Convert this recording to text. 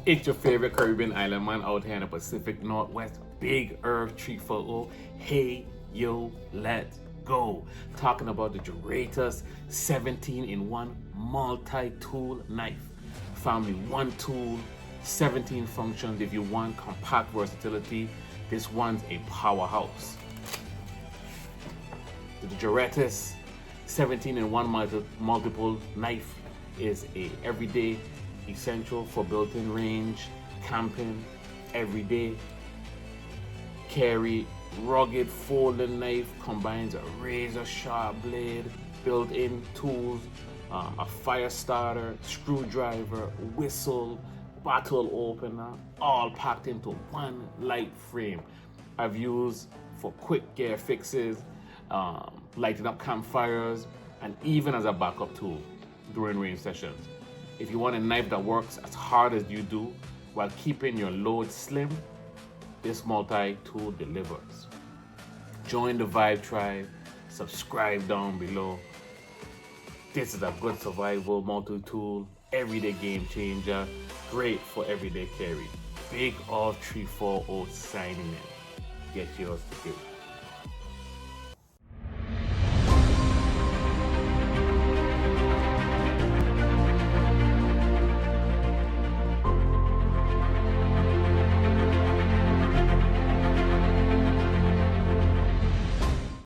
It's your favorite Caribbean island man out here in the Pacific Northwest, Big Earth 340. Hey, yo, let's go. Talking about the GIRIAITUS 17-in-1 multi-tool knife. Family, one tool, 17 functions. If you want compact versatility, this one's a powerhouse. The GIRIAITUS 17-in-1 multiple knife is a everyday essential for built-in range, camping, everyday carry. Rugged folding knife combines a razor sharp blade, built-in tools, a fire starter, screwdriver, whistle, bottle opener, all packed into one light frame. I've used for quick gear fixes, lighting up campfires, and even as a backup tool during range sessions. If you want a knife that works as hard as you do while keeping your load slim, this multi-tool delivers. Join the Vibe Tribe, subscribe down below. This is a good survival multi-tool, everyday game changer, great for everyday carry. Big All 340 signing in. Get yours today.